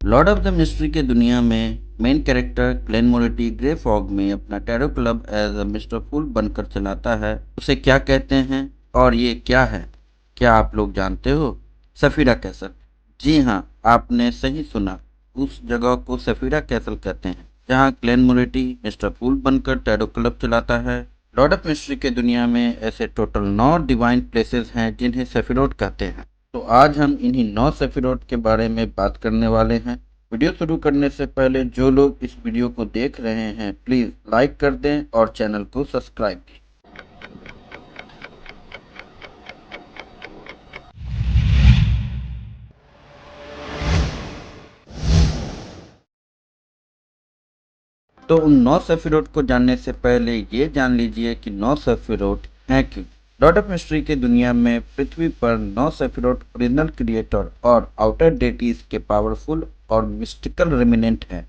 Lord of the mystery के दुनिया में main character Klein Moretti grey fog में अपना tarot club as a Mister Fool बनकर चलाता है। उसे क्या कहते हैं और ये क्या है? क्या आप लोग जानते हो? सफीरा कैसल। जी हाँ, आपने सही सुना। उस जगह को सफीरा कैसल कहते हैं जहाँ ग्लेन मोरिटी मिस्टर फूल बनकर टैरो क्लब चलाता है। लॉर्ड ऑफ मिस्ट्री के दुनिया में ऐसे टोटल 9 डिवाइन प्लेसेस हैं जिन्हें सेफिरोट कहते हैं। तो आज हम इन्हीं 9 सेफिरोट के बारे में बात करने वाले हैं। वीडियो शुरू करने से पहले जो लोग इस वीडियो को देख रहे हैं प्लीज लाइक कर दें और चैनल को सब्सक्राइब भी। तो उन 9 सेफिरोट को जानने से पहले ये जान लीजिए कि 9 सेफिरोट हैं क्यों। लॉर्ड ऑफ मिस्ट्री के दुनिया में पृथ्वी पर 9 सेफिरोट ओरिजिनल क्रिएटर और आउटर डेटीज के पावरफुल और मिस्टिकल रेमिनेंट हैं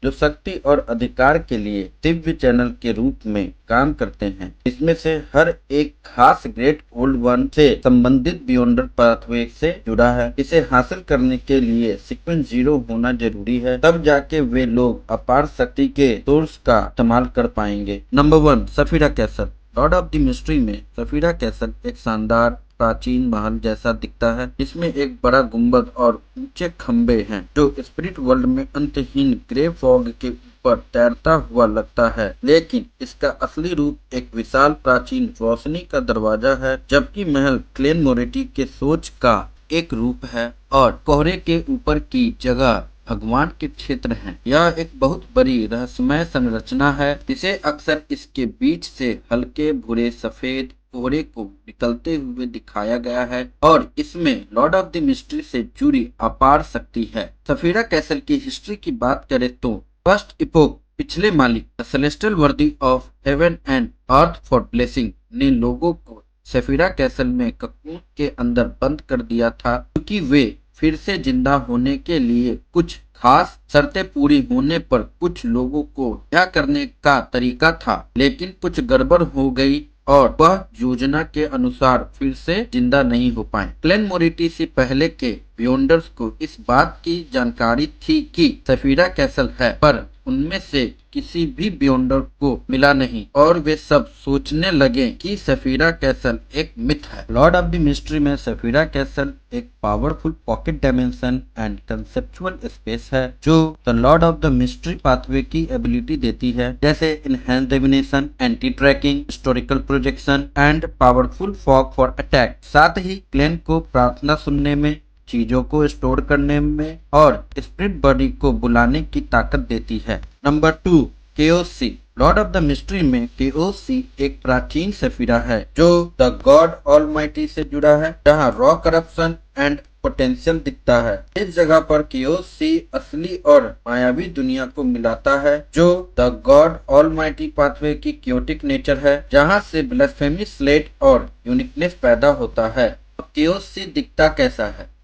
जो शक्ति और अधिकार के लिए दिव्य चैनल के रूप में काम करते हैं। इसमें से हर एक खास ग्रेट ओल्ड वन से संबंधित बियॉन्डर पाथवे से जुड़ा है। इसे हासिल करने के लिए सीक्वेंस 0 होना जरूरी है, तब जाके वे लोग अपार शक्ति के सोर्स का इस्तेमाल कर पाएंगे। Number 1, Sefirah castle. Lord of the mystery में सफीरा कैसल एक शानदार प्राचीन महल जैसा दिखता है जिसमें एक बड़ा गुंबद और ऊंचे खंबे हैं जो स्पिरिट वर्ल्ड में अंतहीन ग्रे फॉग के ऊपर तैरता हुआ लगता है, लेकिन इसका असली रूप एक विशाल प्राचीन रोशनी का दरवाजा है, जबकि महल ग्लेन मोरिटी के सोच का एक रूप है और कोहरे के ऊपर की जगह भगवान के क्षेत्र हैं। यह एक बहुत बड़ी रहस्यमय संरचना है जिसे अक्सर इसके बीच से हल्के भूरे सफेद कोहरे को निकलते हुए दिखाया गया है और इसमें लॉर्ड ऑफ द मिस्ट्री से जुड़ी अपार शक्ति है। सफीरा कैसल की हिस्ट्री की बात करें तो फर्स्ट इपोक पिछले मालिक the celestial worthy of haven and earth for blessing ने लोगों को सफीरा कैसल में ककून के अंदर बंद कर दिया था क्योंकि वे फिर से जिंदा होने के लिए कुछ खास शर्तें पूरी होने पर कुछ लोगों को क्या करने का तरीका था, लेकिन कुछ गड़बड़ हो गई और वह योजना के अनुसार फिर से जिंदा नहीं हो पाए। ग्लेन मोरिटी से पहले के बियॉन्डर्स को इस बात की जानकारी थी कि सफीरा कैसल है, पर उनमें से किसी भी बियॉन्डर को मिला नहीं और वे सब सोचने लगे कि सफीरा कैसल एक मिथ है। लॉर्ड ऑफ द मिस्ट्री में सफीरा कैसल एक powerful pocket dimension and conceptual space है जो the Lord of the Mystery pathway की एबिलिटी देती है, जैसे enhance divination, anti tracking, historical projection and powerful fog for attack. साथ ही ग्लेन को प्रार्थना सुनने में, चीजों को स्टोर करने में और स्पिरिट बॉडी को बुलाने की ताकत देती है। नंबर 2, केओसी। लॉर्ड ऑफ द मिस्ट्री में केओसी एक प्राचीन सफीरा है जो द गॉड ऑलमाइटी से जुड़ा है, जहाँ रॉ करप्शन एंड पोटेंशियल दिखता है। इस जगह पर केओसी असली और मायावी दुनिया को मिलाता है जो द गॉड ऑलमाइटी पाथवे की क्योटिक नेचर है, जहाँ से ब्लास्फेमी स्लेट और यूनिकनेस पैदा होता है। केओसी दिखता कैसा है?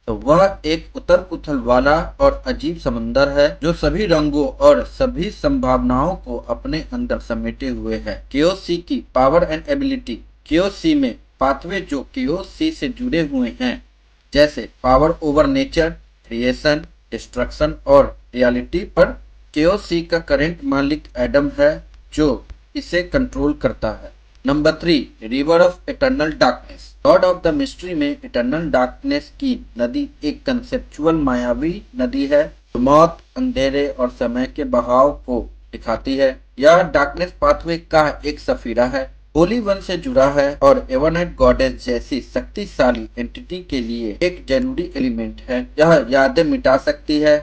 तो वह एक उथल पुथल वाला और अजीब समंदर है जो सभी रंगों और सभी संभावनाओं को अपने अंदर समेटे हुए है। केओसी की पावर एंड एबिलिटी। केओसी में पाथवे जो केओसी से जुड़े हुए हैं, जैसे power over nature, creation, destruction और रियलिटी, पर केओसी का करंट मालिक एडम है जो इसे कंट्रोल करता है। Number 3, river of eternal darkness. Lord of the mystery में इटर्नल डार्कनेस की नदी एक कंसेप्चुअल मायावी नदी है जो मौत, अंधेरे और समय के बहाव को दिखाती है। यह डार्कनेस पाथवे का एक सफीरा है, होली वन से जुड़ा है और एवरनाइट गॉडेस जैसी शक्तिशाली एंटिटी के लिए एक जरूरी एलिमेंट है। यह यादें मिटा सकती है,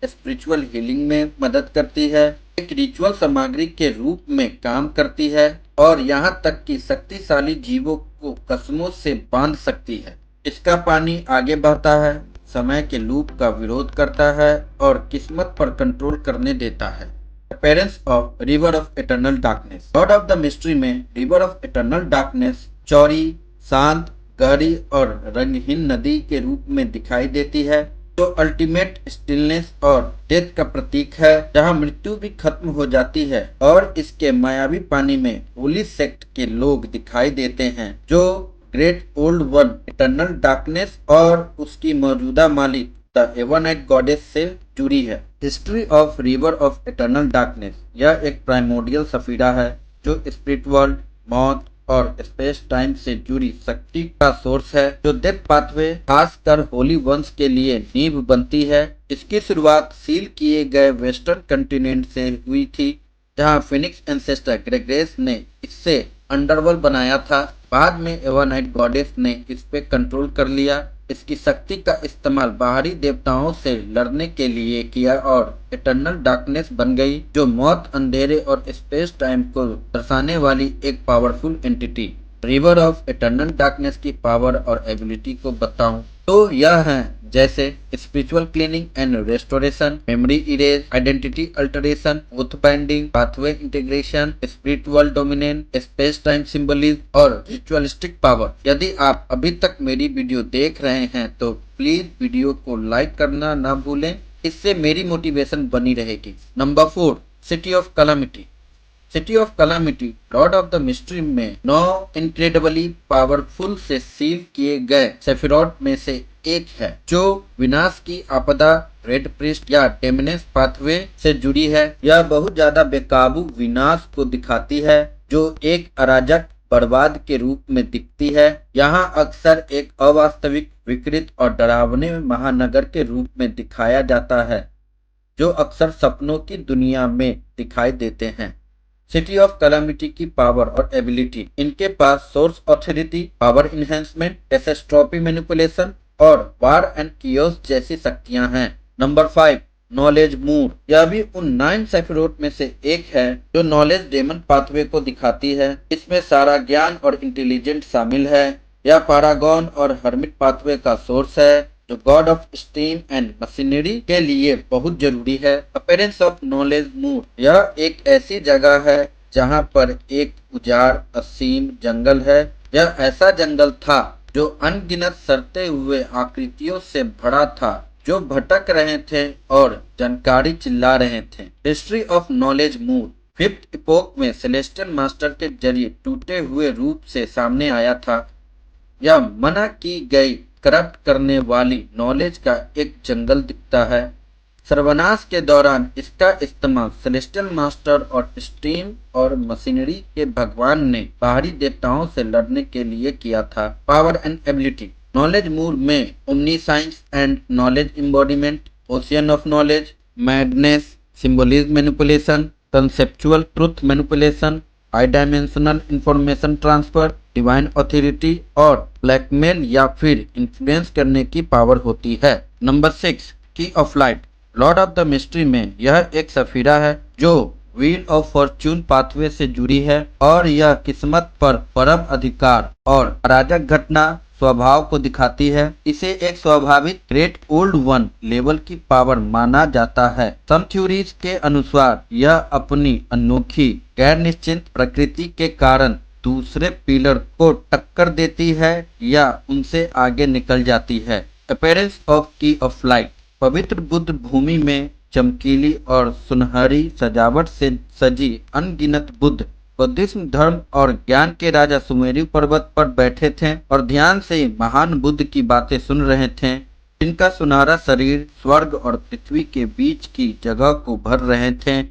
स्पिरिचुअल हीलिंग में मदद करती है, एक रिचुअल सामग्री के रूप में काम करती है और यहाँ तक कि शक्तिशाली जीवों को कसमों से बांध सकती है। इसका पानी आगे बहता है, समय के लूप का विरोध करता है और किस्मत पर कंट्रोल करने देता है। Parents of river of eternal darkness. Lord of the mystery में रिवर ऑफ इटर्नल डार्कनेस चौड़ी, शांत, गहरी और रंगहीन नदी के रूप में दिखाई देती है जो अल्टीमेट स्टिलनेस और डेथ का प्रतीक है, जहां मृत्यु भी खत्म हो जाती है और इसके मायावी पानी में होली सेक्ट के लोग दिखाई देते हैं जो great old one eternal darkness और उसकी मौजूदा मालिक द एवानाइट गॉडेस से जुड़ी है। History of river of eternal darkness, यह एक प्राइमोडियल सफीरा है जो स्पिरिट वर्ल्ड, मौत और स्पेस टाइम से जुड़ी शक्ति का सोर्स है, जो डेथ पाथवे खासकर होली वंश के लिए नींव बनती है। इसकी शुरुआत सील किए गए वेस्टर्न कंटिनेंट से हुई थी, जहां फिनिक्स एंसेस्टर ग्रेगरेस ने इससे अंडरवर्ल्ड बनाया था। बाद में एवानाइट गॉडेस ने इस पे कंट्रोल कर लिया। इसकी शक्ति का इस्तेमाल बाहरी देवताओं से लड़ने के लिए किया और इटर्नल डार्कनेस बन गई, जो मौत, अंधेरे और स्पेस टाइम को दर्शाने वाली एक powerful entity. River of eternal darkness की पावर और एबिलिटी को बताऊं तो यह है जैसे spiritual cleaning and restoration, memory erase, identity alteration, oath binding, pathway integration, spiritual dominance, space time symbolism और रिचुअलिस्टिक पावर। यदि आप अभी तक मेरी वीडियो देख रहे हैं तो प्लीज वीडियो को लाइक करना ना भूलें, इससे मेरी मोटिवेशन बनी रहेगी। Number 4, city of calamity. City of calamity Lord of the mystery में 9 इनक्रेडिबली पावरफुल से सील किए गए सेफिरोट में से एक है, जो विनाश की आपदा, रेड प्रिस्ट या डेमनेस पाथवे से जुड़ी है। यह बहुत ज्यादा बेकाबू विनाश को दिखाती है, जो एक अराजक बर्बाद के रूप में दिखती है। यहाँ अक्सर एक अवास्तविक, विकृत और डरावने महानगर के रूप में दिखाया जाता है, जो अक्सर सपनों की दुनिया में दिखाई देते हैं। सिटी ऑफ कैलामिटी की पावर और एबिलिटी, इनके पास source authority, power enhancement, catastrophe manipulation और वार एंड कियोस जैसी शक्तियां हैं। नंबर 5, नॉलेज मूर। यह भी उन 9 सेफिरोट में से एक है जो नॉलेज डेमन पाथवे को दिखाती है। इसमें सारा ज्ञान और इंटेलिजेंट शामिल है। यह पैरागॉन और हर्मिट पाथवे का सोर्स है, जो God of steam and machinery के लिए बहुत जरूरी है। अपीयरेंस ऑफ नॉलेज मूर, यह एक ऐसी जगह है जहां पर एक उजाड़ असीम जंगल है। यह ऐसा जंगल था जो अनगिनत सड़ते हुए आकृतियों से भरा था, जो भटक रहे थे और जानकारी चिल्ला रहे थे। History of knowledge moor 5th epoch में सेलेस्टियल मास्टर के जरिए टूटे हुए रूप से सामने आया था। यह मना की गई, करप्ट करने वाली नॉलेज का एक जंगल दिखता है। सर्वनाश के दौरान इसका इस्तेमाल सेलेस्टियल मास्टर और स्टीम और मशीनरी के भगवान ने बाहरी देवताओं से लड़ने के लिए किया था। Power and ability, knowledge moor में omniscience and knowledge embodiment, ocean of knowledge, madness, symbolism manipulation, conceptual truth manipulation, high dimensional information transfer, divine authority और ब्लैकमेल या फिर इन्फ्लुएंस करने की पावर होती है। नंबर 6, की of light. Lord of the mystery में यह एक सफीरा है जो व्हील ऑफ फॉर्च्यून पाथवे से जुड़ी है, और यह किस्मत पर परम अधिकार और अराजक घटना स्वभाव को दिखाती है। इसे एक स्वाभाविक ग्रेट ओल्ड वन लेवल की पावर माना जाता है। सम थ्योरीज के अनुसार यह अपनी अनोखी गैर निश्चित प्रकृति के कारण दूसरे पिलर को टक्कर देती है या उनसे आगे निकल जाती है। Appearance of key of light, पवित्र बुद्ध भूमि में चमकीली और सुनहरी सजावट से सजी अनगिनत बुद्ध बौद्धिज्म धर्म और ज्ञान के राजा सुमेरु पर्वत पर बैठे थे और ध्यान से महान बुद्ध की बातें सुन रहे थे, जिनका सुनहरा शरीर स्वर्ग और पृथ्वी के बीच की जगह को भर रहे थे।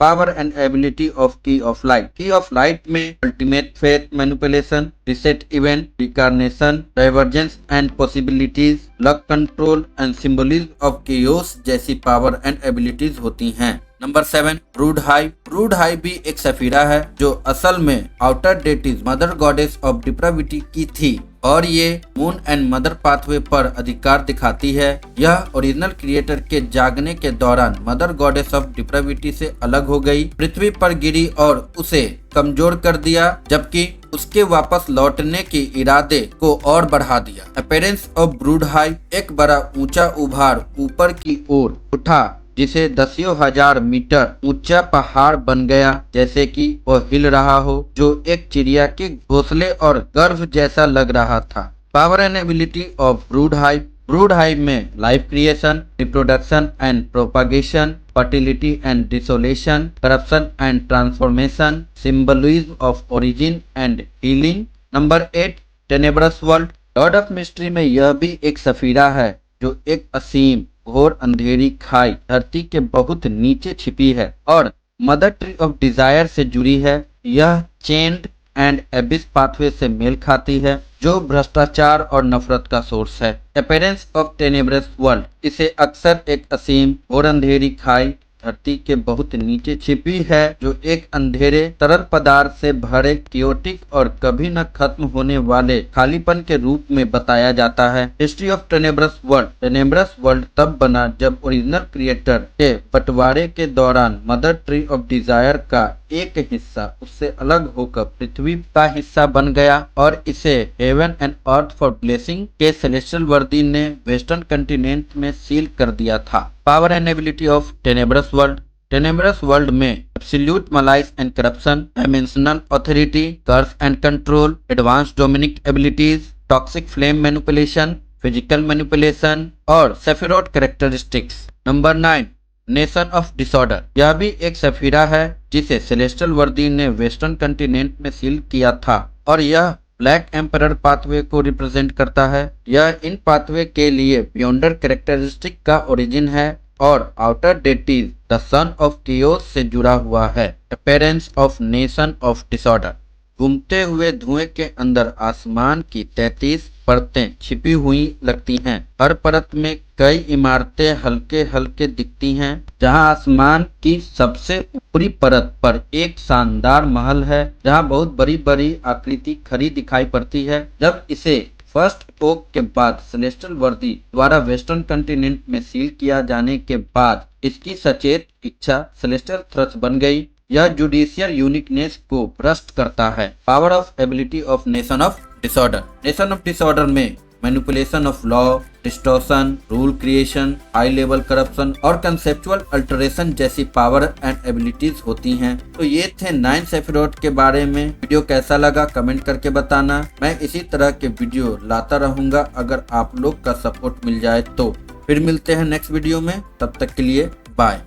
Power and ability of key of light, key of light में ultimate faith manipulation, reset event, reincarnation, divergence and possibilities, luck control and symbolism of chaos जैसी पावर एंड एबिलिटीज होती हैं। नंबर 7, ब्रूड हाई। ब्रूड हाई भी एक sefirah है जो असल में outer deities mother goddess of depravity की थी, और ये मून एंड मदर पाथवे पर अधिकार दिखाती है। यह ओरिजिनल क्रिएटर के जागने के दौरान मदर गॉडेस ऑफ डिप्राविटी से अलग हो गई, पृथ्वी पर गिरी और उसे कमजोर कर दिया, जबकि उसके वापस लौटने के इरादे को और बढ़ा दिया। अपीयरेंस ऑफ ब्रूड हाई, एक बड़ा ऊंचा उभार ऊपर की ओर उठा जिसे दसियों हजार मीटर ऊंचा पहाड़ बन गया, जैसे कि वह हिल रहा हो, जो एक चिड़िया के घोंसले और गर्भ जैसा लग रहा था। Power and ability of brood high, brood high में life creation, reproduction and propagation, fertility and desolation, corruption and transformation, symbolism of origin and healing. नंबर 8, tenebrous world. Lord of mystery में यह भी एक सफीरा है जो एक असीम घोर अंधेरी खाई धरती के बहुत नीचे छिपी है और मदर ट्री ऑफ डिजायर से जुड़ी है। यह चेन्ड एंड एबिस पाथवे से मेल खाती है जो भ्रष्टाचार और नफरत का सोर्स है। अपीयरेंस ऑफ टेनेब्रस वर्ल्ड, इसे अक्सर एक असीम और अंधेरी खाई धरती के बहुत नीचे छिपी है जो एक अंधेरे तरल पदार्थ से भरे क्योटिक और कभी न खत्म होने वाले खालीपन के रूप में बताया जाता है। History of tenebrous world, tenebrous world तब बना जब ओरिजिनल क्रिएटर के बंटवारे के दौरान मदर ट्री ऑफ डिजायर का एक हिस्सा उससे अलग होकर पृथ्वी का हिस्सा बन गया और इसे heaven and earth for blessing के सेलेस्टियल वर्दी ने वेस्टर्न कंटिनेंट में सील कर दिया था। Power and ability of tenebrous world, tenebrous world में absolute malice and corruption, dimensional authority, curse and control, advance dominic abilities, toxic flame manipulation, physical manipulation और sefirot characteristics. नंबर 9, nation of disorder, यह भी एक sefirah है जिसे celestial worthy ने western continent में सील किया था और यह ब्लैक एम्परर पाथवे को रिप्रेजेंट करता है। यह इन पाथवे के लिए बियॉन्डर कैरेक्टरिस्टिक का ओरिजिन है और outer deities the son of chaos से जुड़ा हुआ है। Appearance of nation of disorder, घूमते हुए धुएं के अंदर आसमान की 33 परतें छिपी हुई लगती हैं। हर परत में कई इमारतें हल्के हल्के दिखती हैं। जहां आसमान की सबसे ऊपरी परत पर एक शानदार महल है जहां बहुत बड़ी बड़ी आकृति खड़ी दिखाई पड़ती है। जब इसे फर्स्ट ओक के बाद सेलेस्टियल वर्दी द्वारा वेस्टर्न कंटिनेंट में सील किया जाने के बाद इसकी सचेत इच्छा सेलेस्टियल थ्रस्ट बन गई। यह जुडिशियल यूनिकनेस को भ्रष्ट करता है। Power of ability of nation of disorder, nation of disorder में manipulation of law, distortion, rule creation, high level corruption और कंसेप्चुअल अल्टरेशन जैसी पावर एंड एबिलिटीज होती हैं। तो ये थे 9 सेफिरोट के बारे में। वीडियो कैसा लगा कमेंट करके बताना। मैं इसी तरह के वीडियो लाता रहूंगा अगर आप लोग का सपोर्ट मिल जाए तो। फिर मिलते हैं नेक्स्ट वीडियो में, तब तक के लिए बाय।